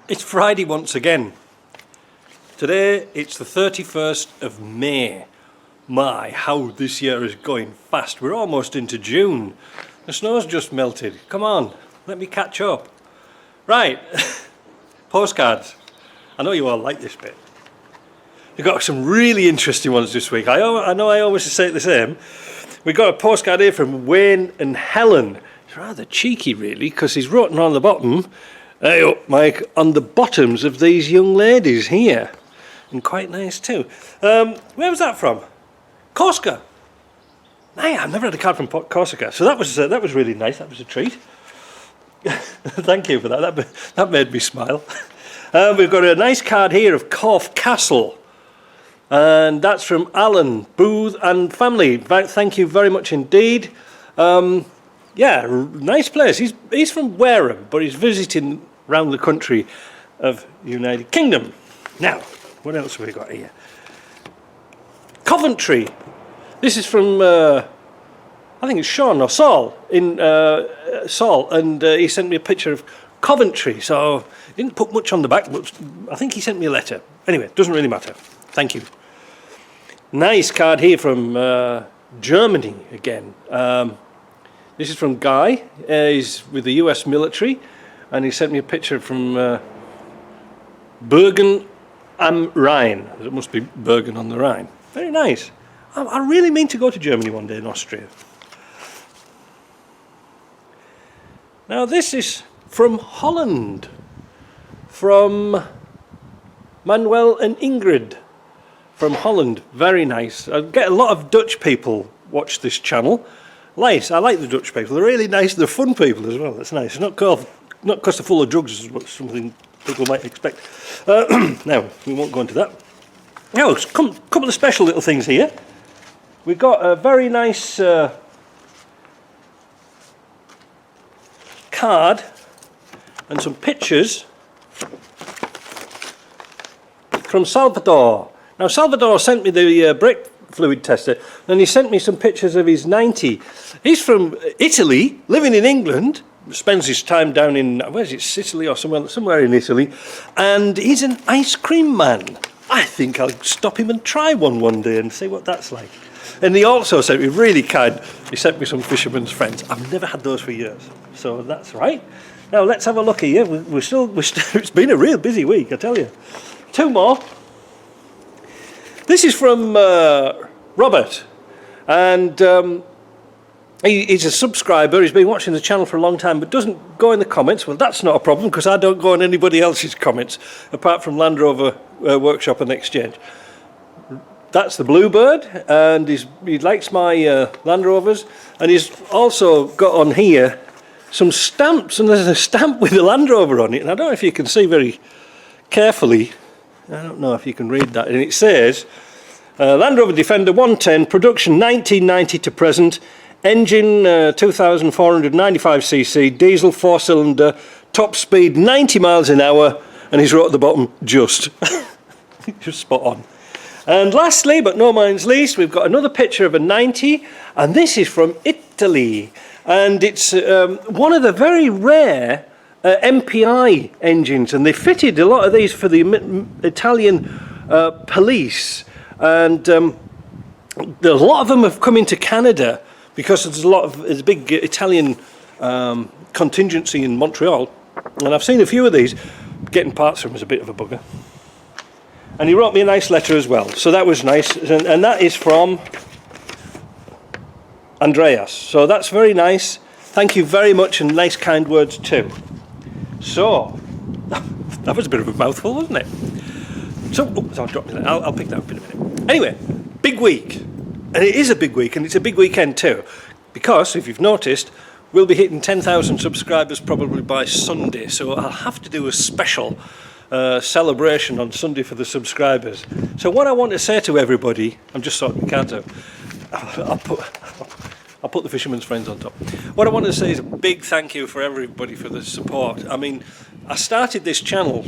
It's Friday once again. Today it's the 31st of May. My, how this year is going fast. We're almost into June. The snow's just melted. Come on, let me catch up. Right, postcards. I know you all like this bit. We've got some really interesting ones this week. I know I always say it the same. We've got a postcard here from Wayne and Helen. It's rather cheeky really, because he's written on the bottom, "Hey up Mike," on the bottoms of these young ladies here. And quite nice too. Where was that from? Corsica. Hey, I've never had a card from Corsica, so that was really nice. That was a treat. Thank you for that. That made me smile. We've got a nice card here of Corfe Castle, and that's from Alan Booth and family. Thank you very much indeed. Yeah, nice place. He's from Wareham, but he's visiting around the country of United Kingdom. Now, what else have we got here? Coventry. This is from I think it's Sean or Saul in Saul, and he sent me a picture of Coventry. So he didn't put much on the back, but I think he sent me a letter. Anyway, it doesn't really matter. Thank you. Nice card here from Germany again. This is from Guy. He's with the US military, and he sent me a picture from Bergen am Rhein. It must be Bergen on the Rhine. Very nice. I really mean to go to Germany one day, in Austria. Now this is from Holland, from Manuel and Ingrid from Holland. Very nice. I get a lot of Dutch people watch this channel. Nice. I like the Dutch people. They're really nice. They're fun people as well. That's nice. It's not because they're full of drugs, is what something people might expect. Now we won't go into that. Now, a couple of special little things here. We've got a very nice card and some pictures from Salvador. Now, Salvador sent me the brake fluid tester, and he sent me some pictures of his 90. He's from Italy, living in England, spends his time down in, where is it, Sicily or somewhere in Italy, and he's an ice cream man. I think I'll stop him and try one day and see what that's like. And he also sent me, really kind, he sent me some Fisherman's Friends. I've never had those for years, so that's right. Now let's have a look here. We're still it's been a real busy week, I tell you. Two more. This is from Robert, and he's a subscriber. He's been watching the channel for a long time, but doesn't go in the comments. Well, that's not a problem, because I don't go in anybody else's comments, apart from Land Rover Workshop and Exchange. That's the Bluebird, and he likes my Land Rovers, and he's also got on here some stamps, and there's a stamp with the Land Rover on it, and I don't know if you can see very carefully. I don't know if you can read that, and it says Land Rover Defender 110, production 1990 to present, engine 2,495cc, diesel 4-cylinder, top speed 90 miles an hour, and he's wrote at the bottom, just. Just spot on. And lastly, but no means least, we've got another picture of a 90, and this is from Italy, and it's one of the very rare MPI engines, and they fitted a lot of these for the Italian police, and a lot of them have come into Canada because there's a big Italian contingency in Montreal, and I've seen a few of these. Getting parts from them is a bit of a bugger. And he wrote me a nice letter as well, so that was nice, and that is from Andreas, so that's very nice. Thank you very much, and nice kind words too. So that was a bit of a mouthful, wasn't it? So I'll drop me that. I'll pick that up in a minute. Anyway, big week, and it is a big week, and it's a big weekend too, because if you've noticed, we'll be hitting 10,000 subscribers probably by Sunday, so I'll have to do a special celebration on Sunday for the subscribers. So what I want to say to everybody, I'm just sorting the cards out. I'll put the Fisherman's Friends on top. What I want to say is a big thank you for everybody for the support. I mean, I started this channel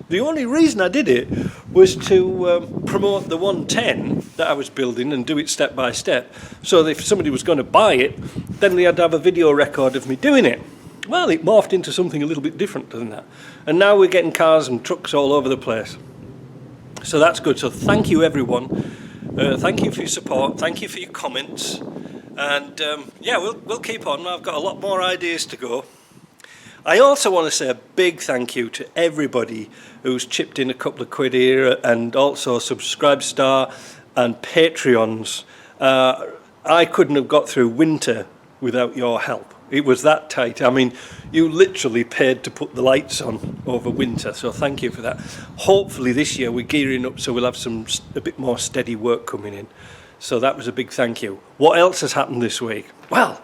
the only reason I did it was to promote the 110 that I was building and do it step by step. So that if somebody was going to buy it, then they had to have a video record of me doing it. well, it morphed into something a little bit different than that. And now we're getting cars and trucks all over the place. So that's good. So thank you, everyone. Thank you for your support. Thank you for your comments. And yeah, we'll keep on. I've got a lot more ideas to go. I also want to say a big thank you to everybody who's chipped in a couple of quid here, and also Subscribestar and Patreons. I couldn't have got through winter without your help. It was that tight. I mean, you literally paid to put the lights on over winter, so thank you for that. Hopefully this year we're gearing up so we'll have a bit more steady work coming in. So that was a big thank you. What else has happened this week? Well,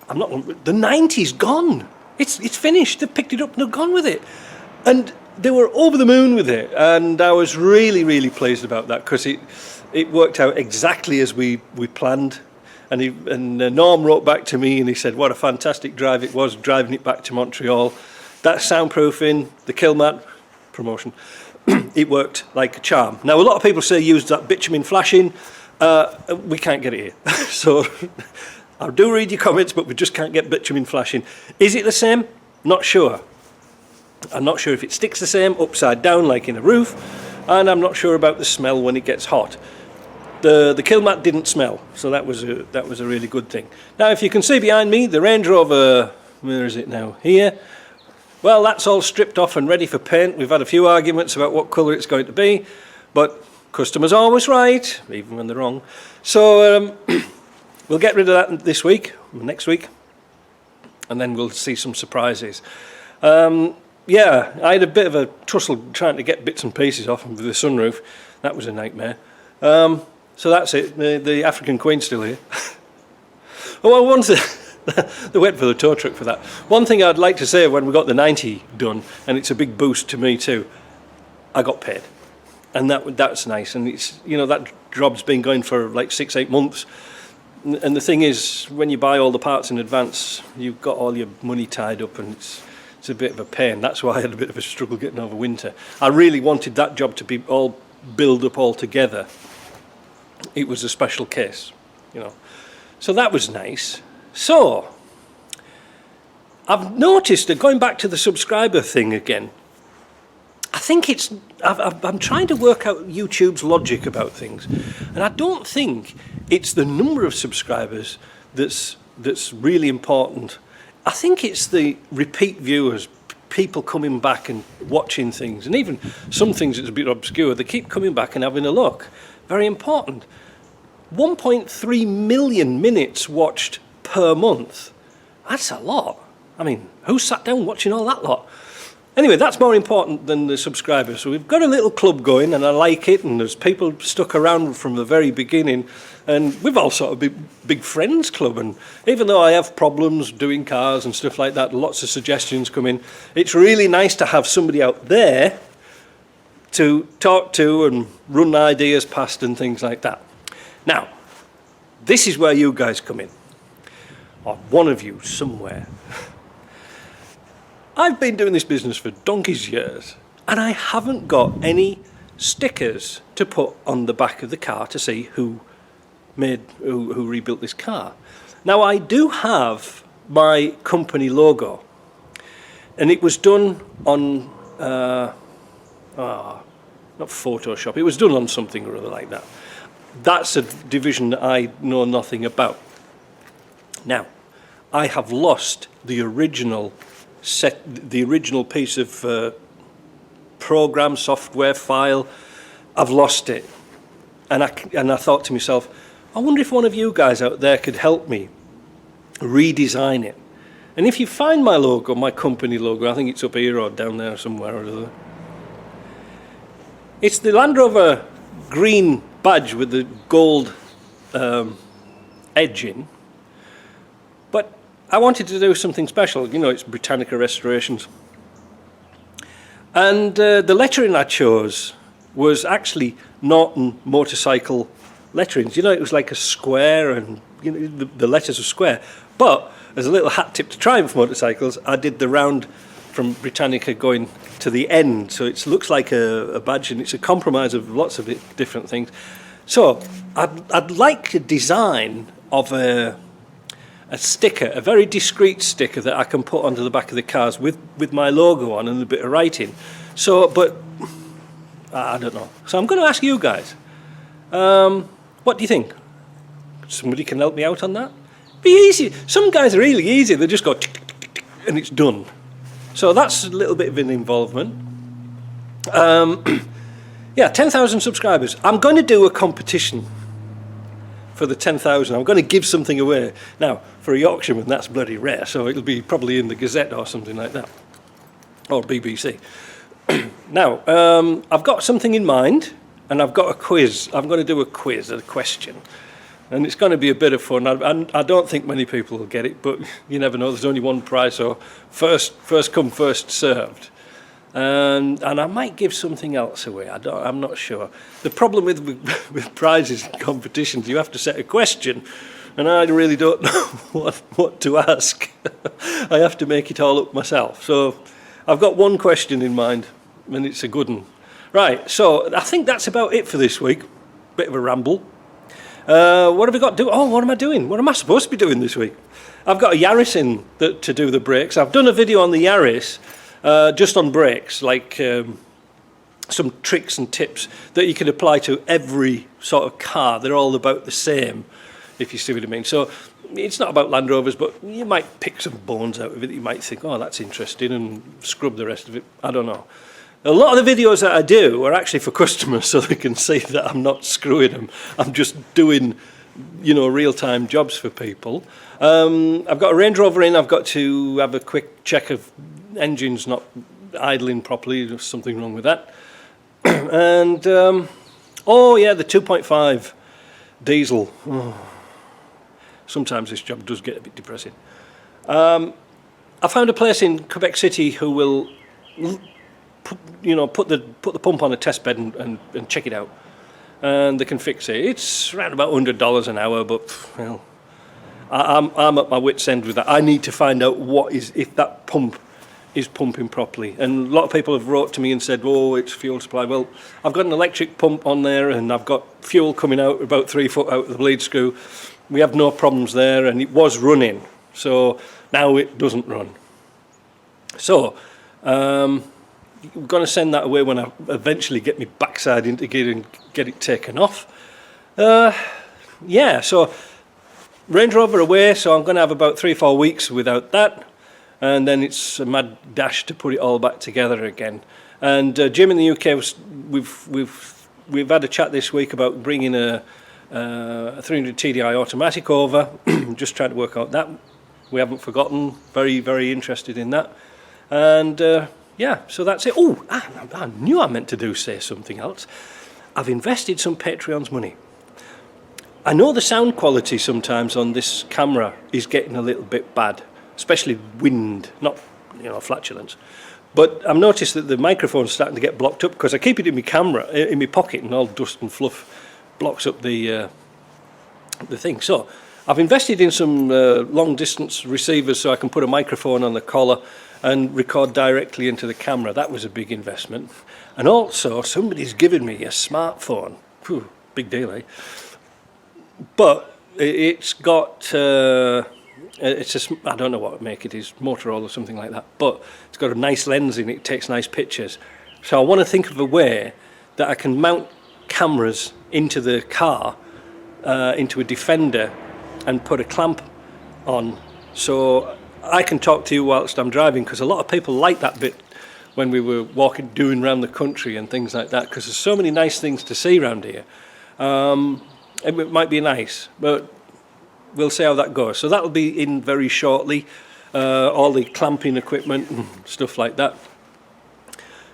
the 90's gone. It's finished. They've picked it up and they've gone with it. And they were over the moon with it. And I was really, really pleased about that, because it worked out exactly as we planned. And Norm wrote back to me and he said what a fantastic drive it was, driving it back to Montreal. That soundproofing, the kill mat promotion, it worked like a charm. Now, a lot of people say use that bitumen flashing. We can't get it here. So I do read your comments, but we just can't get bitumen flashing. Is it the same? Not sure. I'm not sure if it sticks the same upside down like in a roof, and I'm not sure about the smell when it gets hot. The kill mat didn't smell, so that was a really good thing. Now, if you can see behind me, the Range Rover, where is it now? Here. Well, that's all stripped off and ready for paint. We've had a few arguments about what colour it's going to be, but customers are always right, even when they're wrong. So we'll get rid of that next week, and then we'll see some surprises. Yeah, I had a bit of a tussle trying to get bits and pieces off with the sunroof. That was a nightmare. So that's it. The African Queen's still here. Oh, well, they went for the tow truck for that. One thing I'd like to say when we got the 90 done, and it's a big boost to me too, I got paid. And that's nice. And it's, you know, that job's been going for like 6-8 months. And the thing is, when you buy all the parts in advance, you've got all your money tied up, and it's a bit of a pain. That's why I had a bit of a struggle getting over winter. I really wanted that job to be all build up all together. It was a special case, you know. So that was nice. So I've noticed that, going back to the subscriber thing again, I think I'm trying to work out YouTube's logic about things, and I don't think it's the number of subscribers that's really important. I think it's the repeat viewers, people coming back and watching things, and even some things that's a bit obscure, they keep coming back and having a look. Very important. 1.3 million minutes watched per month. That's a lot. I mean, who sat down watching all that lot? Anyway, that's more important than the subscribers. So we've got a little club going, and I like it, and there's people stuck around from the very beginning, and we've all sort of big friends club. And even though I have problems doing cars and stuff like that, lots of suggestions come in, it's really nice to have somebody out there to talk to and run ideas past and things like that. Now, this is where you guys come in, or one of you somewhere. I've been doing this business for donkey's years, and I haven't got any stickers to put on the back of the car to see who rebuilt this car. Now, I do have my company logo, and it was done on not Photoshop, it was done on something or other like that. That's a division that I know nothing about. Now, I have lost the original piece of program, software, file. I've lost it. And I thought to myself, I wonder if one of you guys out there could help me redesign it. And if you find my logo, my company logo, I think it's up here or down there somewhere or other. It's the Land Rover green badge with the gold edge in. But I wanted to do something special. You know, it's Britannica Restorations. And the lettering I chose was actually Norton motorcycle letterings. You know, it was like a square, and you know, the letters are square. But as a little hat tip to Triumph motorcycles, I did the round from Britannica going to the end, so it looks like a badge, and it's a compromise of lots of different things. So I'd like a design of a a sticker, a very discreet sticker that I can put onto the back of the cars with my logo on and a bit of writing. So, but I don't know. So I'm going to ask you guys, what do you think? Somebody can help me out on that? Be easy. Some guys are really easy. They just go tick, tick, tick, tick, and it's done. So that's a little bit of an involvement. Yeah, 10,000 subscribers. I'm going to do a competition for the 10,000. I'm going to give something away. Now, for a Yorkshireman, that's bloody rare, so it'll be probably in the Gazette or something like that, or BBC. Now, I've got something in mind, and I've got a quiz. I'm going to do a quiz, a question, and it's going to be a bit of fun. I don't think many people will get it, but you never know. There's only one prize, so first come, first served. And I might give something else away. I'm not sure. The problem with prizes and competitions, you have to set a question, and I really don't know what to ask. I have to make it all up myself. So I've got one question in mind, and it's a good one. Right, so I think that's about it for this week. Bit of a ramble. What have we got to do? Oh, what am I doing? What am I supposed to be doing this week? I've got a Yaris in to do the brakes. I've done a video on the Yaris, just on brakes, like some tricks and tips that you can apply to every sort of car. They're all about the same, if you see what I mean. So it's not about Land Rovers, but you might pick some bones out of it that you might think, oh, that's interesting, and scrub the rest of it. I don't know. A lot of the videos that I do are actually for customers, so they can see that I'm not screwing them. I'm just doing, you know, real-time jobs for people. I've got a Range Rover in. I've got to have a quick check of engines not idling properly. There's something wrong with that. And oh yeah, the 2.5 diesel. Oh. Sometimes this job does get a bit depressing. I found a place in Quebec City who will, you know, put the pump on a test bed and check it out, and they can fix it. It's around about $100 an hour, but well, I'm at my wit's end with that. I need to find out if that pump is pumping properly. And a lot of people have wrote to me and said, oh, it's fuel supply. Well, I've got an electric pump on there, and I've got fuel coming out about 3 foot out of the bleed screw. We have no problems there, and it was running. So now it doesn't run. So I'm going to send that away when I eventually get my backside into gear and get it taken off. Yeah, so Range Rover away, so I'm going to have about 3 or 4 weeks without that. And then it's a mad dash to put it all back together again. And Jim in the UK, we've had a chat this week about bringing a 300 TDI automatic over. Just trying to work out that. We haven't forgotten. Very, very interested in that. And yeah, so that's it. Oh, I knew I meant to say something else. I've invested some Patreon's money. I know the sound quality sometimes on this camera is getting a little bit bad, especially wind, not, you know, flatulence. But I've noticed that the microphone's starting to get blocked up because I keep it in my camera, in my pocket, and all dust and fluff blocks up the thing. So I've invested in some long distance receivers so I can put a microphone on the collar and record directly into the camera. That was a big investment. And also somebody's given me a smartphone. Whew, big deal, eh? But it's got I don't know what make it is, Motorola or something like that, but it's got a nice lens in it, takes nice pictures. So I want to think of a way that I can mount cameras into the car, into a Defender, and put a clamp on, so I can talk to you whilst I'm driving, because a lot of people like that bit when we were doing around the country and things like that, because there's so many nice things to see around here. It might be nice, but we'll see how that goes. So that'll be in very shortly, all the clamping equipment and stuff like that.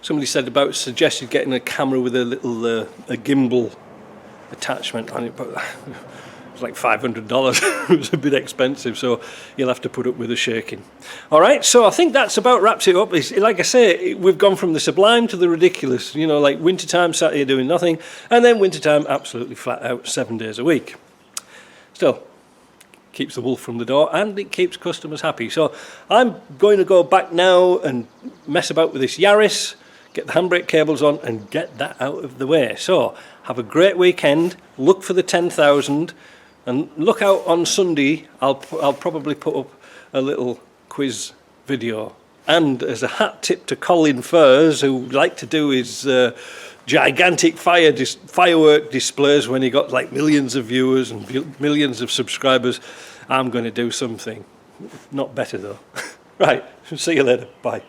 Somebody suggested getting a camera with a little a gimbal attachment on it, but it's like $500. It was a bit expensive, so you'll have to put up with the shaking. All right, so I think that's about wraps it up. It's, like I say, we've gone from the sublime to the ridiculous. You know, like wintertime, sat here doing nothing, and then wintertime, absolutely flat out, 7 days a week. Still, keeps the wolf from the door, and it keeps customers happy. So I'm going to go back now and mess about with this Yaris, get the handbrake cables on, and get that out of the way. So have a great weekend. Look for the 10,000. And look out on Sunday, I'll probably put up a little quiz video. And as a hat tip to Colin Furs, who liked to do his gigantic firework displays when he got like millions of viewers and millions of subscribers, I'm going to do something. Not better though. Right, see you later. Bye.